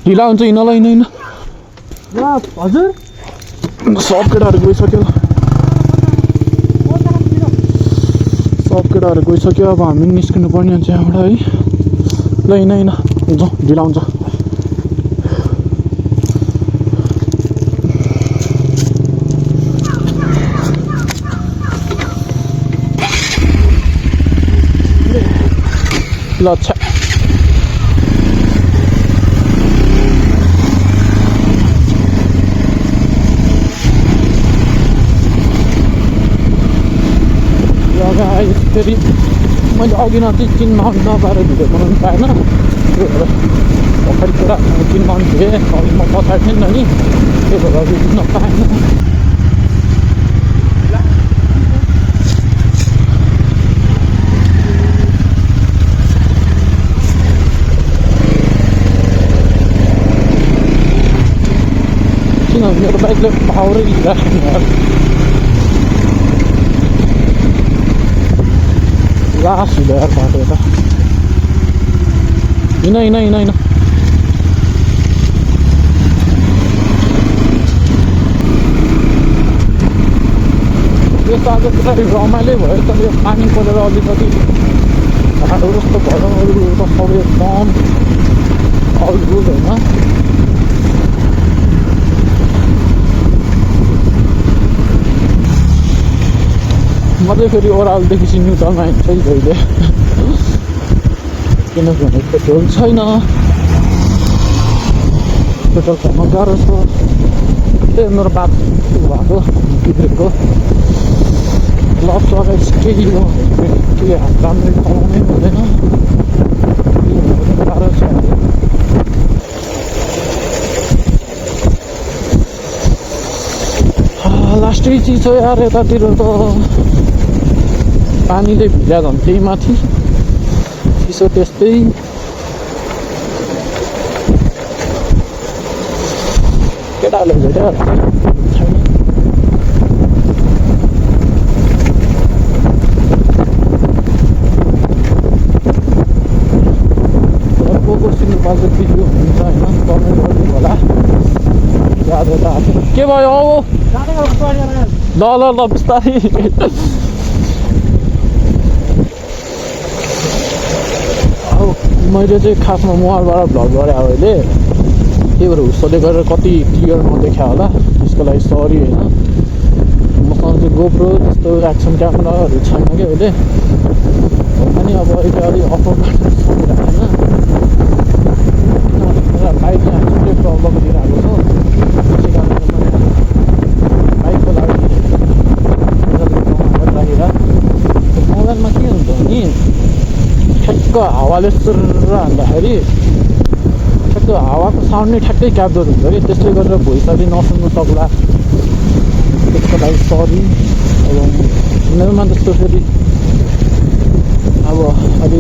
ढिला हुन्छ हिँड्नलाई हिँड्न हजुर सब केटाहरू गइसक्यो अब हामी निस्किनु पर्ने हुन्छ यहाँबाट है ल हिँड हुन्छ ढिला हुन्छ ल अच्छा फेरि मैले अघि चिनमा नपाएर भिडियो बनाउनु पाएन त्यो भएर पछाडि पुरा चिनमा थिएँ अघि म पछाडि थिएँ नि त्यही भएर अघि नपाएन किन मेरो बाइकले पावरै दिइरहेको लास्ट हुँदा यार बाटो यता हिँड यो त आज पछाडि रमाइलो भयो तर यो पानी परेर अलिकति बाटो जस्तो भयो अरू त सबै एकदम अल्गुड होइन म चाहिँ फेरि ओह्रालदेखि न्युटनमा हिँड्छ है जहिले किनभने पेट्रोल छैन पेट्रोल खान गाह्रो छ त्यही मेरो बात भएको बिग्रेको लस लगाइस केही हात राम्ररी कमाउनै हुँदैन गाह्रो छ लास्टै चिज छ यार यतातिर त पानीले भिजा झन् त्यही माथि चिसो त्यस्तै केटाहरूले भेट्यो को सिक्नुपर्छ भिडियो हुन्छ होइन कमेन्ट गरिदिनु होला जाँदै त के भयो ल बिस्तारै मैले चाहिँ खासमा मोबाइलबाट भ्लग गरेँ अहिले त्यही भएर हुस्सले गरेर कति क्लियर नदेखा होला त्यसको लागि सरी होइन मसँग चाहिँ गोप्रो त्यस्तो एक्सन क्यामेराहरू छैन क्या अहिले अनि अब अहिले अलिक अफर गर्न सकिरहेको छैन बाइक चाहिँ प्रब्लम दिइरहेको छ त्यसै कारणले मैले बाइकको लागि राखेर मोबाइलमा के हुन्छ भने ठ्याक्क हावाले सुर्र हान्दाखेरि ठ्याक्क हावाको साउन्ड नै ठ्याक्कै क्याप्चर हुन्छ कि त्यसले गर्दा भोइसले नसुन्नु सक्ला त्यसको लागि सरी अब मेरोमा त्यस्तो फेरि अब अलि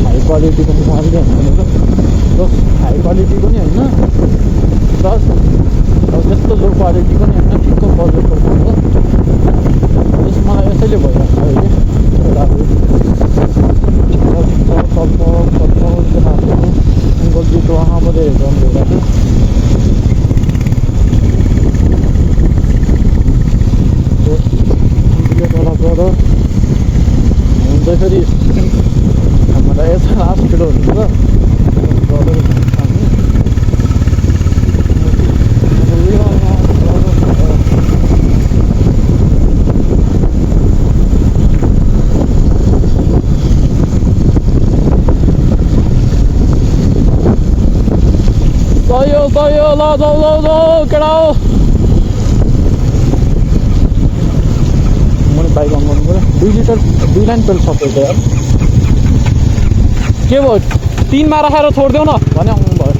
हाई क्वालिटीको मोबाइल चाहिँ होइन प्लस हाई क्वालिटी पनि होइन प्लस अब त्यस्तो लो क्वालिटी पनि होइन ठिक्क बजेटको हो त्यस मलाई यसैले भइरहेको छ अहिले एंगल जी तो वहाँ पर एकदम देगा वाला गरो हुन्छ फेरि हामीलाई यता लास्ट किलो हुन्छ गयो ल जाऊ केटा हो मैले बाइक अन गर्नु पऱ्यो 2 लाइन तेल सकेको यार के भयो 3मा राखेर छोडिदेऊ न भने आउनु भयो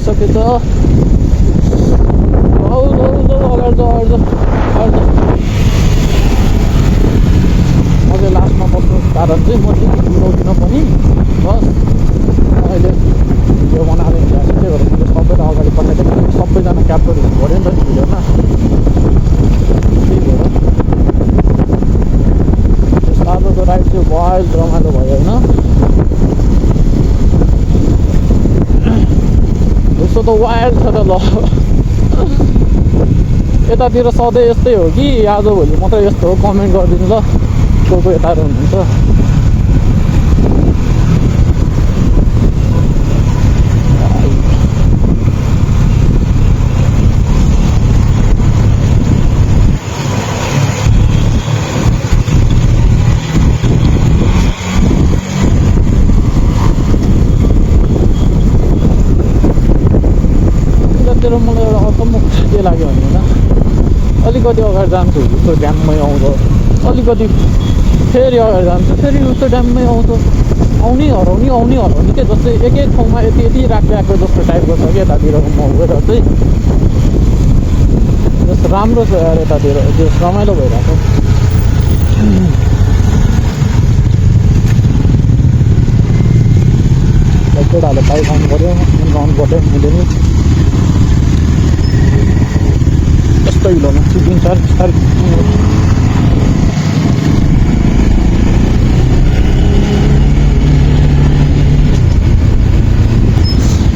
सके त अझै लास्टमा बस्नु कारण चाहिँ म चाहिँ मिलाउँदिनँ पनि बस अहिले यस्तो त वायर छ त ल यतातिर सधैँ यस्तै हो कि आजभोलि मात्रै यस्तो हो कमेन्ट गरिदिनु ल को यताहरू हुनुहुन्छ मलाई एउटा अचम्म के लाग्यो भने होइन अलिकति अगाडि जान्छु उस्तो ड्याममै आउँछ अलिकति फेरि अगाडि जान्छु फेरि उस्तो ड्याममै आउँछ आउने के जस्तै एक ठाउँमा यति राखिरहेको जस्तो टाइपको छ कि यतातिरको म गएर चाहिँ जस्तो राम्रो छ यार यतातिर त्यो रमाइलो भइरहेको केटाहरूले बाइक आउनु पऱ्यो आउनु पऱ्यो मैले नि यस्तै हिलोमा सिक्किन्छ बिस्तारै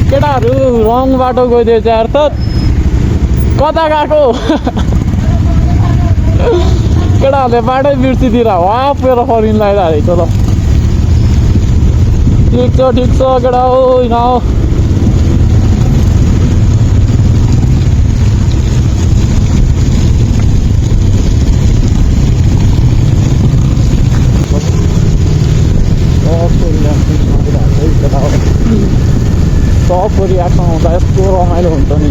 केटाहरू रङ बाटो गइदिएछ यार त कता गएको केटाहरूले बाटै बिर्सिदिएर वापेर फरिन लगाइरहेको छ ल ठिक छ केटा हो होइन सबको रियाक्सन हुँदा यस्तो रमाइलो हुन्छ नि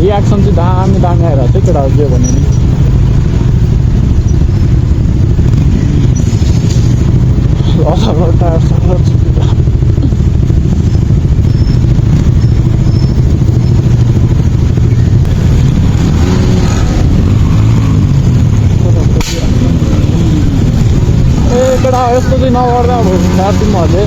रियाक्सन चाहिँ दामी दामी आइरहेको छ केटाहरू के भन्यो नि टायर केटा यस्तो चाहिँ नगर्दा अब तिमीहरूले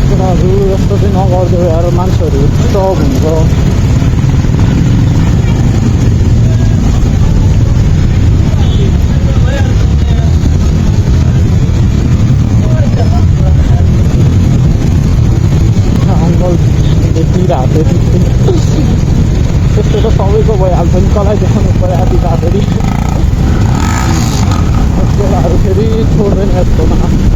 केटाहरू यस्तो चाहिँ नगरिदियो यार मान्छेहरू डिस्टर्ब हुन्छ त्यस्तो त सबैको भइहाल्छ नि कसलाई देखाउनु पऱ्यो आधी रातखेरि केटाहरू फेरि छोड्दैन यस्तोमा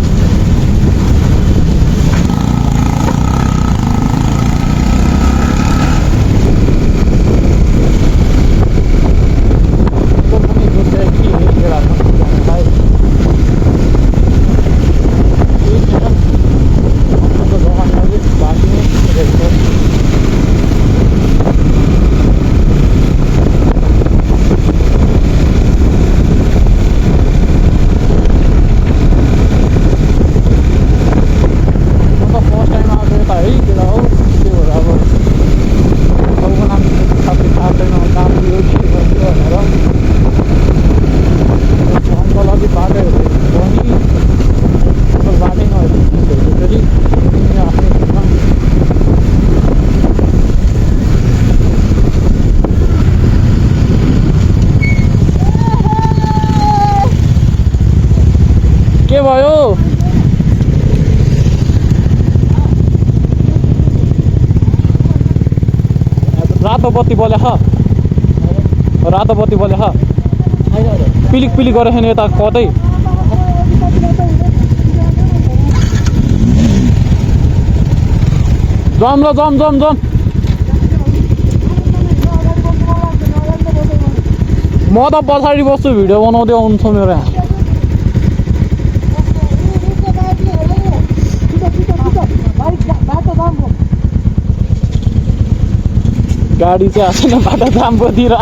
के भयो रातो बत्ती बोले रातो बत्ती बोले पिलिक पिलिक गरेको छैन यता कतै जम ल जम जम जम म त पछाडि बस्छु भिडियो बनाउँदै आउँछ मेरो यहाँ गाडी चाहिँ आएन बाटो जामकोतिर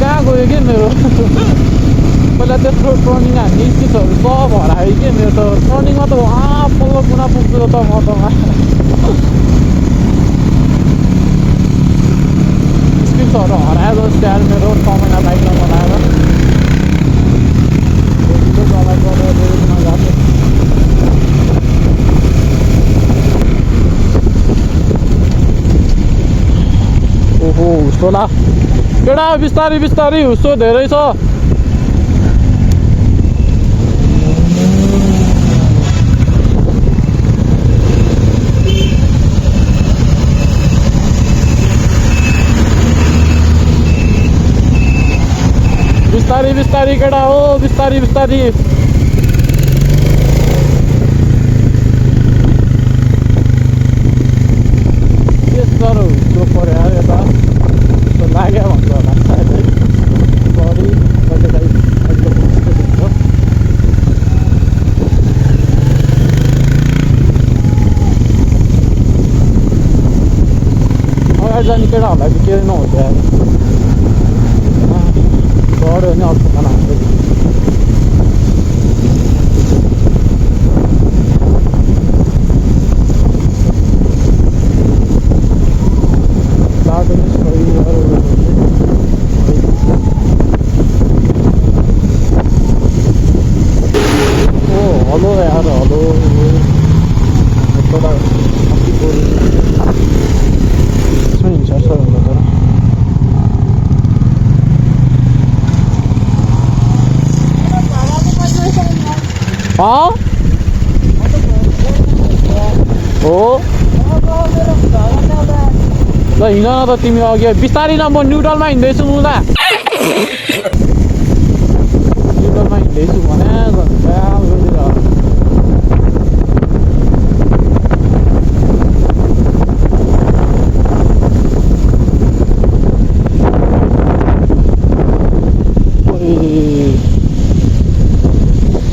कहाँ गयो कि मेरो पहिला त्यत्रो टर्निङ हान्ने स्किट्सहरू सब हरायो कि मेरो त टर्निङमा त पल्लो कुना पुग्छु त म त स्किट्सहरू हरायो जस्तो यार मेरो 6 महिना बाइकमा बनाएर ओहो सोला केटा बिस्तारी बिस्तारी हुस्सो धेरै छ बिस्तारी बिस्तारी केटा हो बिस्तारी बिस्तारी साह्रो हुस्सो पऱ्यो यार यता लाग्यो भन्छ होला सायदै बडी कहिलेकाहीँ एकदम हुन्छ अगाडि जाने केटाहरूलाई चाहिँ केही नहुँछ यार गऱ्यो भने अर्को खाना हुन्छ बाटो नै सही ओ हलो यार हलो एउटा हिँड्छ सबभन्दा तर हो ल हिँड न त तिमी अघि बिस्तारी न म न्युट्रलमा हिँड्दैछु मुला न्युट्रलमा हिँड्दैछु भने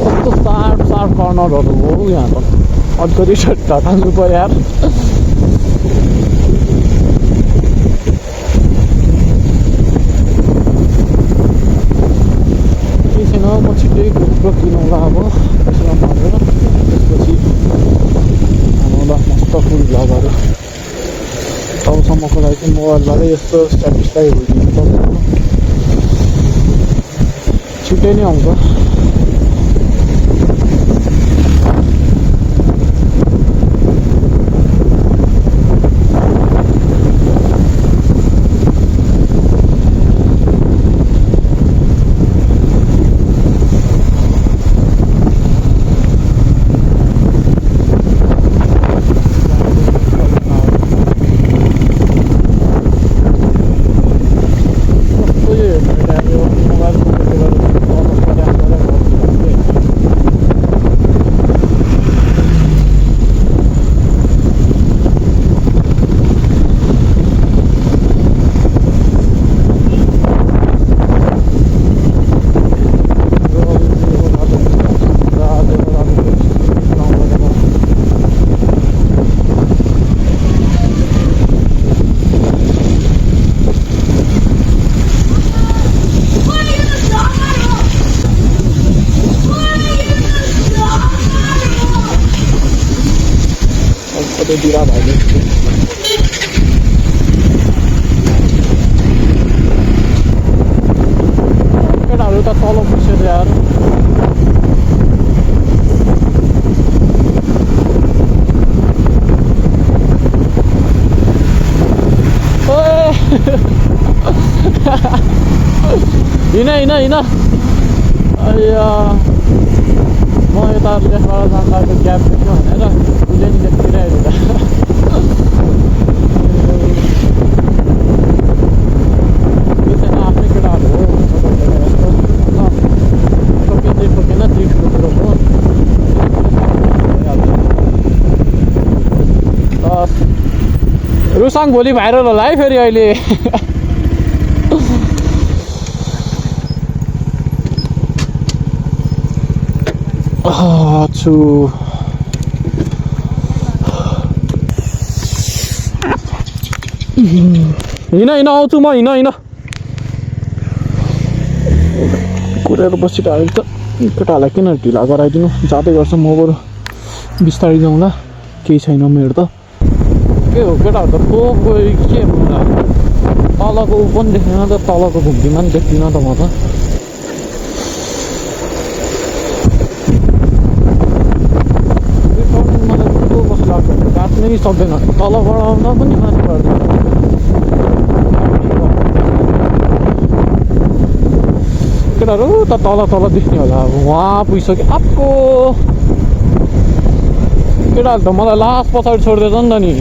कस्तो सार्प सार्प कर्नरहरू हो यहाँ त अलिकति ढटाल्नु पऱ्यो यार म छिट्टै गोप्रो किनौँला अब त्यसमा भनेर त्यसपछि हानौँला मस्त फुल भ्लगहरू तबसम्मको लागि चाहिँ मोबाइलबाटै यस्तो स्ट्याटिस्टाइ हुँदिन्छ छिट्टै नै आउँछ दिरा भाइले केटाहरू त तल पुसेर यार हिँड हिँड हिँड अय्या म यता लेसबाट जाँदा ग्याप थियो भनेर उसले नि देखिरहेको त आफ्नै केटाहरू हो ठोकेन ठोकेन 30 किलोमिटर हो रुसाङ भोलि भाइरल होला है फेरि अहिले छु हिँड हिँड आउँछु म हिँड हिँड कुरेर बसिरहेको त केटाहरूलाई किन ढिला गराइदिनु जाँदै गर्छ म बरु बिस्तारै जाउँला केही छैन मेरो त के हो केटाहरू त को गयो के तलको ऊ पनि देख्दैन त तलको घुम्तीमा पनि देख्दिनँ त म त मलाई कस्तो कस्तो लाग्छ काट्नै सक्दैन तलबाट आउँदा पनि माथि पर्दैन केटाहरू त तल तल देख्ने होला अब वहाँ पुगिसक्यो आपको केटाहरू त मलाई लास्ट पछाडि छोडिदिएछ नि त नि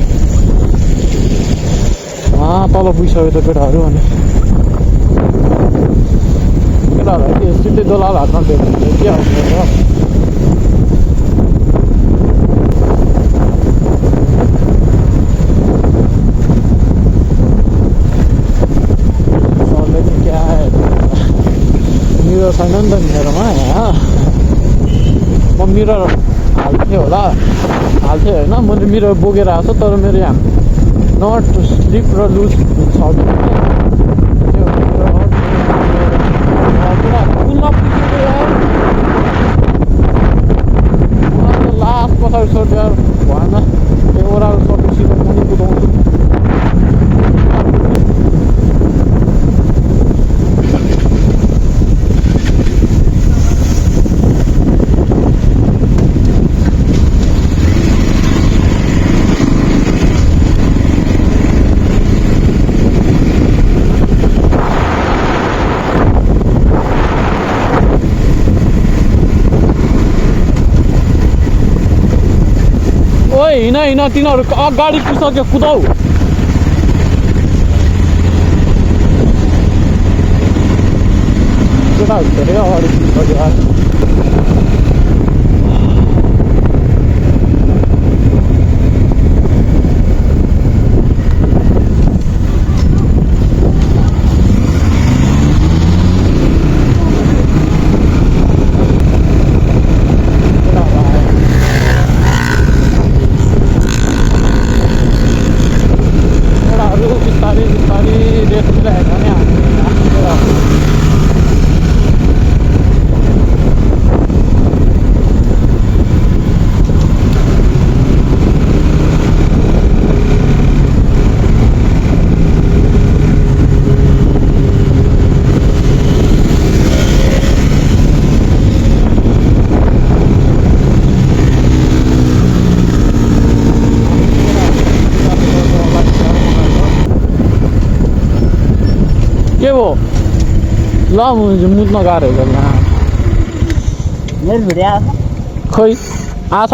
वहाँ तल पुगिसक्यो त केटाहरू अनि केटाहरू के सिधै दोलाल हातमा भेट्नु के हाल्नु मिरर छैन नि त मेरोमा यहाँ म मिरर हाल्थेँ होला हाल्थेँ होइन मैले मिरर बोकेर आएको छु तर मेरो यहाँ नट स्लिप र लुज छ लास्ट पछाडि छोड्यो भएन त्यो ओह्रालो सकेपछि पनि कुदाउँछु हिँड हिँड तिनीहरू अगाडि पुगिसक्यो कुदाउ केटाहरू धेरै अगाडि पुगिसक्यो के हो ल मुद्न गाह्रो मेरो भिडियो खोइ आछ